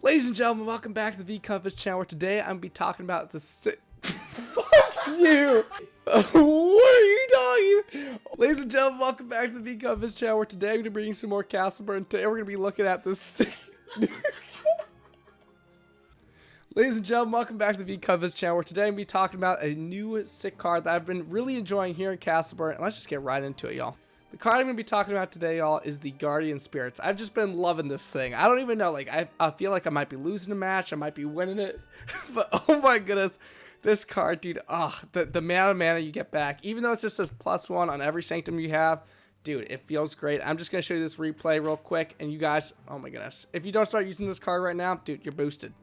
Ladies and gentlemen, welcome back to the V Compass channel, where today I'm going to be talking about the Fuck you! What are you talking? Ladies and gentlemen, welcome back to the V Compass channel, where today I'm going to bring you some more Castleburn, and today we're going to be looking at this Ladies and gentlemen, welcome back to the V Compass channel, where today I'm going to be talking about a new sick card that I've been really enjoying here in Castleburn, and let's just get right into it, y'all. The card I'm going to be talking about today, y'all, is the Guardian Spirits. I've just been loving this thing. I don't even know, like, I feel like I might be losing a match, I might be winning it, but oh my goodness, this card, dude, the amount of mana you get back, even though it's just this +1 on every Sanctum you have, dude, it feels great. I'm just going to show you this replay real quick, and you guys, oh my goodness, if you don't start using this card right now, dude, you're boosted.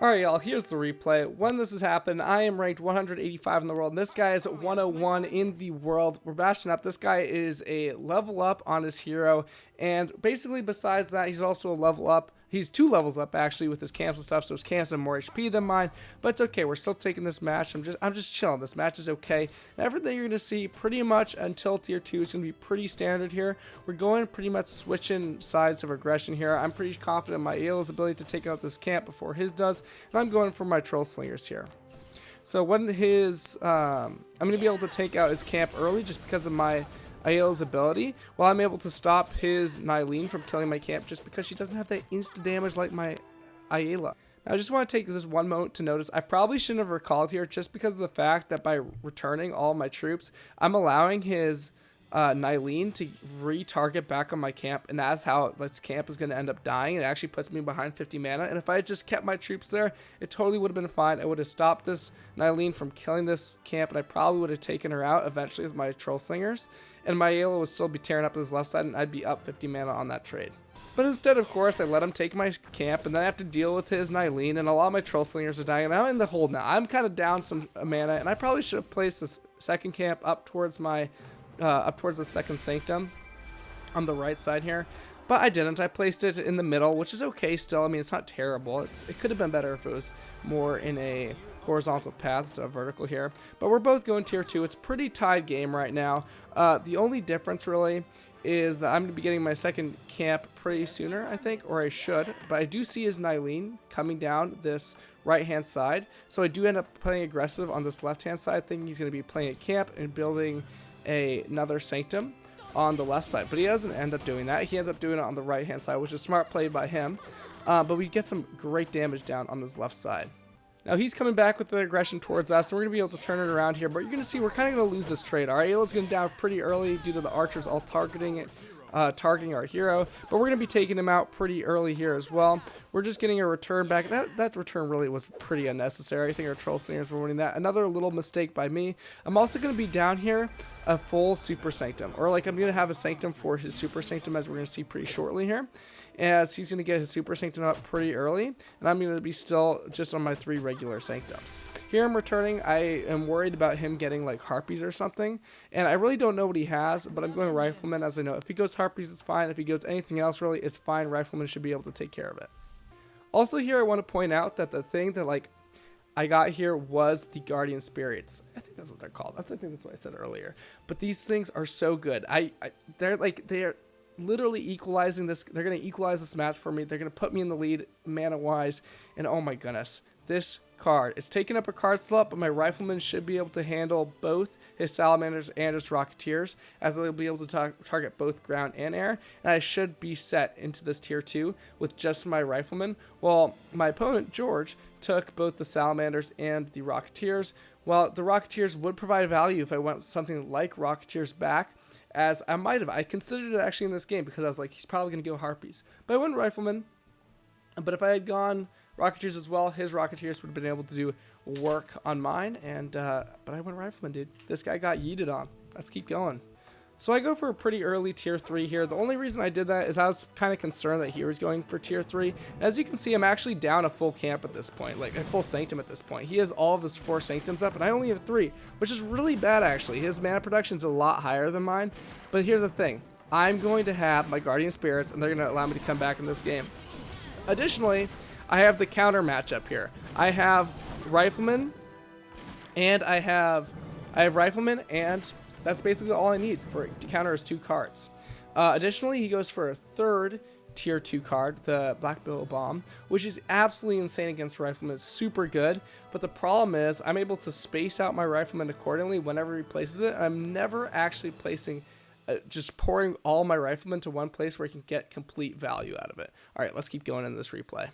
Alright, y'all, here's the replay. When this has happened, I am ranked 185 in the world, and this guy is 101 in the world. We're bashing up. This guy is a level up on his hero, and basically besides that, he's also a level up. He's 2 levels up, actually, with his camps and stuff, so his camps have more HP than mine, but it's okay. We're still taking this match. I'm just chilling. This match is okay. And everything you're going to see pretty much until Tier 2 is going to be pretty standard here. We're going pretty much switching sides of aggression here. I'm pretty confident in my Ayla's ability to take out this camp before his does, and I'm going for my Troll Slingers here. So when his, I'm going to be able to take out his camp early just because of my Ayla's ability, while I'm able to stop his Nylene from killing my camp just because she doesn't have that instant damage like my Ayla. Now I just want to take this one moment to notice, I probably shouldn't have recalled here just because of the fact that by returning all my troops, I'm allowing his Nylene to retarget back on my camp, and that's how this camp is going to end up dying. It actually puts me behind 50 mana, and if I had just kept my troops there, it totally would have been fine. I would have stopped this Nylene from killing this camp, and I probably would have taken her out eventually with my Troll Slingers, and my Ayla would still be tearing up his left side, and I'd be up 50 mana on that trade. But instead, of course, I let him take my camp, and then I have to deal with his Nylene, and a lot of my Troll Slingers are dying, and I'm in the hole now. I'm kind of down some mana, and I probably should have placed this second camp up towards my up towards the second Sanctum on the right side here, but I didn't. I placed it in the middle, which is okay still. I mean, it's not terrible. It could have been better if it was more in a horizontal path instead of vertical here, but we're both going Tier 2. It's a pretty tied game right now. The only difference really is that I'm going to be getting my second camp pretty sooner, I think, or I should, but I do see his Nylene coming down this right hand side, so I do end up playing aggressive on this left hand side, thinking he's going to be playing a camp and building another Sanctum on the left side, but he doesn't end up doing that. He ends up doing it on the right hand side, which is smart play by him, but we get some great damage down on this left side. Now he's coming back with the aggression towards us, so we're going to be able to turn it around here, but you're going to see we're kind of going to lose this trade. Our Ayla's going to down pretty early due to the archers all targeting our hero, but we're going to be taking him out pretty early here as well. We're just getting a return back. That return really was pretty unnecessary. I think our Troll Slingers were winning that. Another little mistake by me. I'm also going to be down here a full Super Sanctum, or like I'm going to have a Sanctum for his Super Sanctum, as we're going to see pretty shortly here, as he's going to get his Super Sanctum up pretty early, and I'm going to be still just on my 3 regular Sanctums. Here I'm returning. I am worried about him getting like Harpies or something, and I really don't know what he has, but I'm going Rifleman, as I know if he goes Harpies it's fine, if he goes anything else really it's fine. Rifleman should be able to take care of it. Also here I want to point out that the thing that like I got here was the Guardian Spirits. I think that's what they're called. I think that's what I said earlier. But these things are so good. They're literally equalizing this. They're going to equalize this match for me. They're going to put me in the lead mana-wise. And oh my goodness, this card. It's taking up a card slot, but my Rifleman should be able to handle both his Salamanders and his Rocketeers, as they'll be able to target both ground and air, and I should be set into this Tier 2 with just my Rifleman, while my opponent, George, took both the Salamanders and the Rocketeers. Well, the Rocketeers would provide value if I went something like Rocketeers back, as I might have. I considered it actually in this game, because I was like, he's probably going to go Harpies. But I went Rifleman, but if I had gone Rocketeers as well, his Rocketeers would have been able to do work on mine, and but I went Rifleman, dude. This guy got yeeted on. Let's keep going. So I go for a pretty early Tier 3 here. The only reason I did that is I was kind of concerned that he was going for Tier 3. And as you can see, I'm actually down a full camp at this point, like a full Sanctum at this point. He has all of his 4 Sanctums up, and I only have 3, which is really bad actually. His mana production is a lot higher than mine, but here's the thing. I'm going to have my Guardian Spirits, and they're going to allow me to come back in this game. Additionally, I have the counter matchup here. I have Rifleman, and I have Rifleman, and that's basically all I need for to counter his 2 cards. Additionally, he goes for a third tier 2 card, the Black Billow Bomb, which is absolutely insane against Rifleman. It's super good, but the problem is I'm able to space out my Rifleman accordingly whenever he places it. I'm never actually placing, just pouring all my Riflemen to one place where I can get complete value out of it. All right, let's keep going in this replay.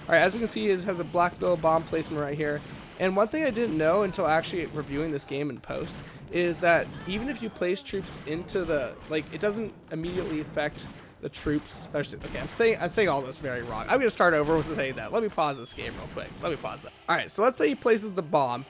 All right, as we can see, it has a Black Billow Bomb placement right here. And one thing I didn't know until actually reviewing this game in post is that even if you place troops into the, like, it doesn't immediately affect the troops. Okay, I'm saying all this very wrong. I'm gonna start over with saying that. Let me pause this game real quick. Let me pause that. All right, so let's say he places the bomb.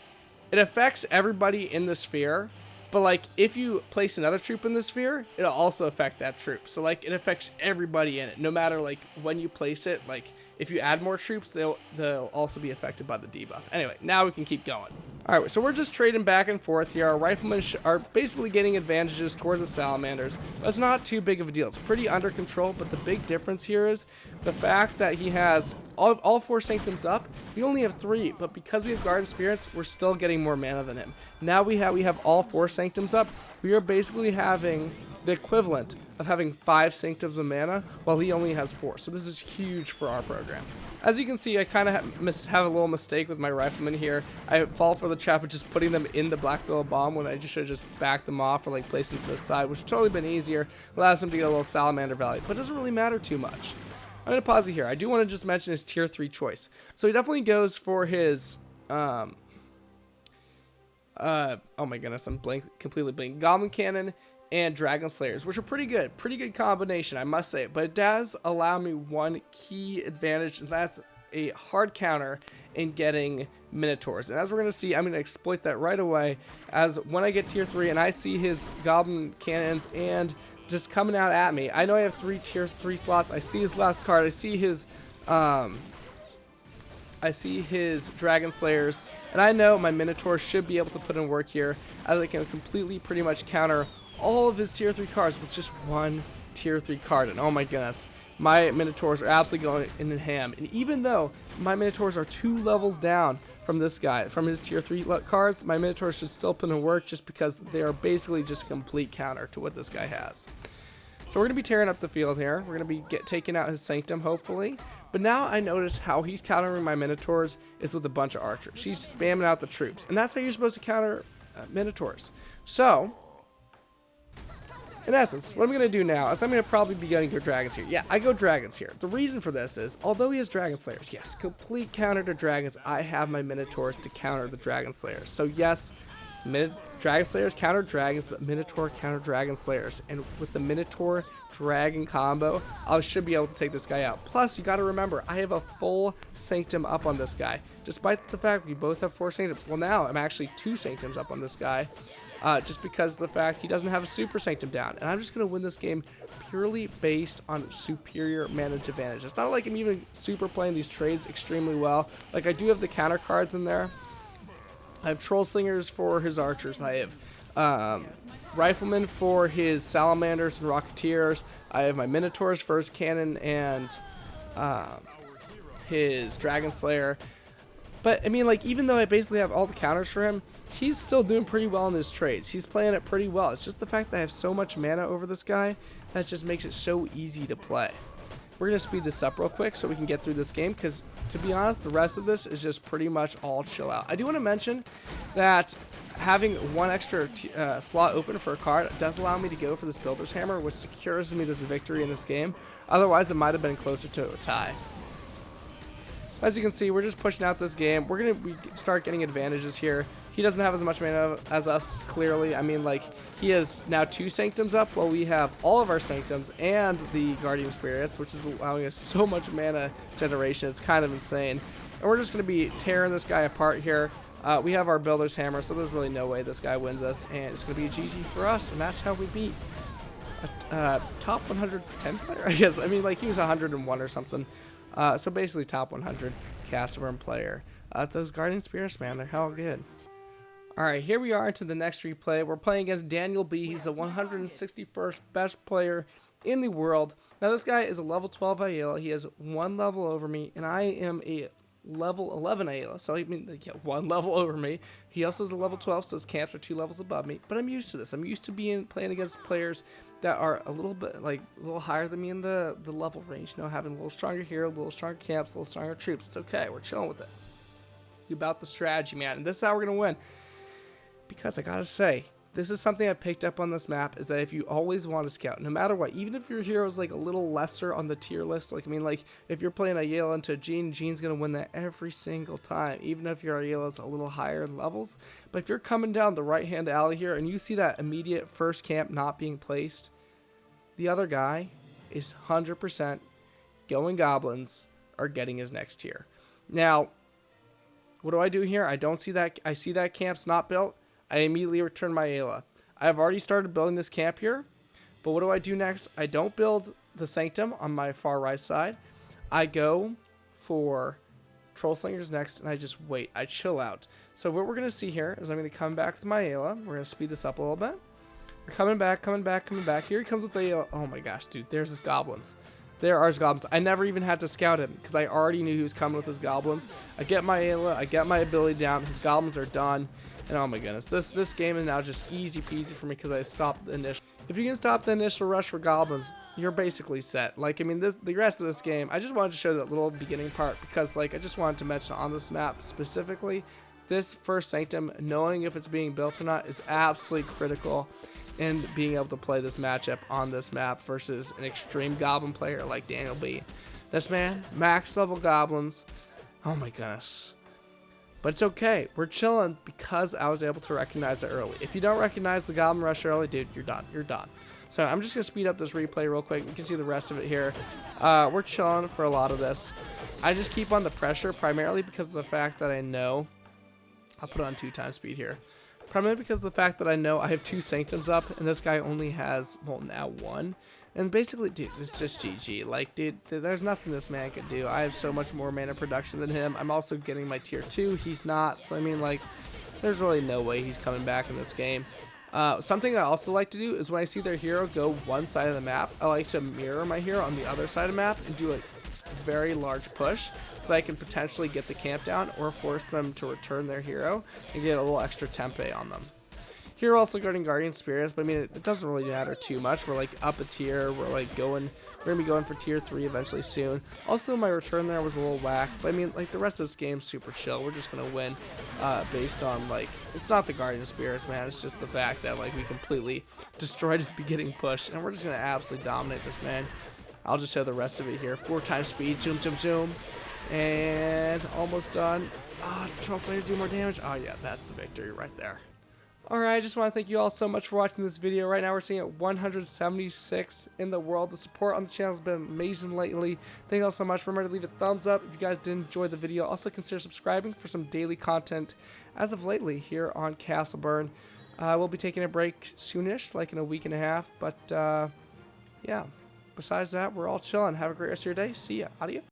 It affects everybody in the sphere, but like if you place another troop in the sphere, it'll also affect that troop. So like it affects everybody in it, no matter like when you place it. Like if you add more troops, they'll also be affected by the debuff. Anyway, now we can keep going. All right, so we're just trading back and forth here. Our Riflemen are basically getting advantages towards the Salamanders, but it's not too big of a deal. It's pretty under control, but the big difference here is the fact that he has all 4 Sanctums up. We only have 3, but because we have Guardian Spirits, we're still getting more mana than him. Now we have all 4 Sanctums up. We are basically having the equivalent of having 5 Sanctums of mana, while he only has 4. So this is huge for our program. As you can see, I kind of have a little mistake with my Riflemen here. I fall for the trap of just putting them in the Black Billow Bomb when I just should have just backed them off or like placed them to the side, which would totally been easier. Allows them to get a little Salamander value, but it doesn't really matter too much. I'm going to pause it here. I do want to just mention his tier 3 choice. So he definitely goes for his, oh my goodness, I'm completely blank. Goblin Cannon and Dragon Slayers, which are pretty good combination, I must say, but it does allow me one key advantage, and that's a hard counter in getting Minotaurs. And as we're going to see, I'm going to exploit that right away, as when I get tier 3 and I see his Goblin Cannons and just coming out at me, I know I have 3 tier 3 slots. I see his last card, I see his Dragon Slayers, and I know my Minotaur should be able to put in work here, as I can completely pretty much counter all of his tier 3 cards with just one tier 3 card. And oh my goodness, my Minotaurs are absolutely going in the ham. And even though my Minotaurs are 2 levels down from this guy, from his tier 3 cards, my Minotaurs should still put in work just because they are basically just a complete counter to what this guy has. So we're going to be tearing up the field here. We're going to be taking out his Sanctum, hopefully. But now I notice how he's countering my Minotaurs is with a bunch of archers. He's spamming out the troops. And that's how you're supposed to counter Minotaurs. So in essence, what I'm going to do now is I'm going to probably be going to Dragons here. Yeah, I go Dragons here. The reason for this is, although he has Dragon Slayers, yes, complete counter to Dragons, I have my Minotaurs to counter the Dragon Slayers. So yes, Dragon Slayers counter Dragons, but Minotaur counter Dragon Slayers. And with the Minotaur Dragon combo, I should be able to take this guy out. Plus, you got to remember, I have a full Sanctum up on this guy. Despite the fact we both have 4 Sanctums. Well, now I'm actually 2 Sanctums up on this guy. Just because of the fact he doesn't have a Super Sanctum down. And I'm just going to win this game purely based on superior managed advantage. It's not like I'm even super playing these trades extremely well. Like, I do have the counter cards in there. I have Troll Slingers for his archers. I have Riflemen for his Salamanders and Rocketeers. I have my Minotaurs for his Cannon and his Dragon Slayer. But, I mean, like, even though I basically have all the counters for him, he's still doing pretty well in his trades. He's playing it pretty well. It's just the fact that I have so much mana over this guy that just makes it so easy to play. We're going to speed this up real quick so we can get through this game, because, to be honest, the rest of this is just pretty much all chill out. I do want to mention that having one extra slot open for a card does allow me to go for this Builder's Hammer, which secures me this victory in this game. Otherwise, it might have been closer to a tie. As you can see, we're just pushing out this game. We're going to start getting advantages here. He doesn't have as much mana as us, clearly. I mean, like, he has now 2 Sanctums up, while we have all of our Sanctums and the Guardian Spirits, which is allowing us so much mana generation. It's kind of insane. And we're just going to be tearing this guy apart here. We have our Builder's Hammer, so there's really no way this guy wins us. And it's going to be a GG for us, and that's how we beat a top 110 player, I guess. I mean, like, he was 101 or something. So basically top 100 caster and player. Those Guardian Spirits, man, they're hell good. Alright, here we are into the next replay. We're playing against Daniel B. He's the 161st best player in the world. Now this guy is a level 12 Aiello. He has 1 level over me, and I am a level 11 Ayla, so I mean, like, yeah, 1 level over me. He also is a level 12, so his camps are 2 levels above me. But I'm used to this. I'm used to playing against players that are a little bit, like, a little higher than me in the level range. You know, having a little stronger hero, a little stronger camps, a little stronger troops. It's okay. We're chilling with it. You about the strategy, man. And this is how we're gonna win. Because I gotta say, this is something I picked up on this map, is that if you always want to scout, no matter what, even if your hero is like a little lesser on the tier list, like, I mean, like, if you're playing Ayla into Jean, Jean's going to win that every single time, even if your Ayla is a little higher in levels. But if you're coming down the right-hand alley here and you see that immediate first camp not being placed, the other guy is 100% going goblins or getting his next tier. Now, what do I do here? I don't see that. I see that camp's not built. I immediately return my Ayla. I've already started building this camp here, but what do I do next? I don't build the Sanctum on my far right side. I go for Troll Slingers next, and I just wait. I chill out. So what we're going to see here is I'm going to come back with my Ayla. We're going to speed this up a little bit. We're coming back. Here he comes with the Ayla. Oh my gosh, dude, there's his goblins. There are his goblins. I never even had to scout him because I already knew he was coming with his goblins. I get my Ayla. I get my ability down. His goblins are done. And oh my goodness, this game is now just easy peasy for me because I stopped the initial. If you can stop the initial rush for goblins, you're basically set. Like, I mean, the rest of this game, I just wanted to show that little beginning part because, like, I just wanted to mention on this map specifically, this first Sanctum, knowing if it's being built or not, is absolutely critical in being able to play this matchup on this map versus an extreme goblin player like Daniel B. This man, max level goblins. Oh my goodness. But it's okay. We're chilling because I was able to recognize it early. If you don't recognize the Goblin Rush early, dude, you're done. You're done. So I'm just going to speed up this replay real quick. You can see the rest of it here. We're chilling for a lot of this. I just keep on the pressure primarily because of the fact that I know... I'll put on 2x speed here. Primarily because of the fact that I know I have 2 Sanctums up and this guy only has, well, now 1. And basically, dude, it's just GG. Like, dude, there's nothing this man could do. I have so much more mana production than him. I'm also getting my tier 2. He's not. So, I mean, like, there's really no way he's coming back in this game. Something I also like to do is when I see their hero go one side of the map, I like to mirror my hero on the other side of the map and do a very large push so that I can potentially get the camp down or force them to return their hero and get a little extra tempe on them. Here we're also guarding Guardian Spirits, but I mean, it doesn't really matter too much. We're like up a tier. We're gonna be going for tier 3 eventually soon. Also, my return there was a little whack, but I mean, like, the rest of this game's super chill. We're just gonna win based on, like, it's not the Guardian Spirits, man. It's just the fact that, like, we completely destroyed his beginning push, and we're just gonna absolutely dominate this, man. I'll just show the rest of it here. 4x speed, zoom, zoom, zoom, and almost done. Troll Slayers do more damage. Oh yeah, that's the victory right there. Alright, I just want to thank you all so much for watching this video. Right now we're seeing at 176 in the world. The support on the channel has been amazing lately. Thank you all so much. Remember to leave a thumbs up if you guys did enjoy the video. Also consider subscribing for some daily content as of lately here on Castleburn. We'll be taking a break soonish, like in a week and a half. But yeah, besides that, we're all chilling. Have a great rest of your day. See ya. Adios.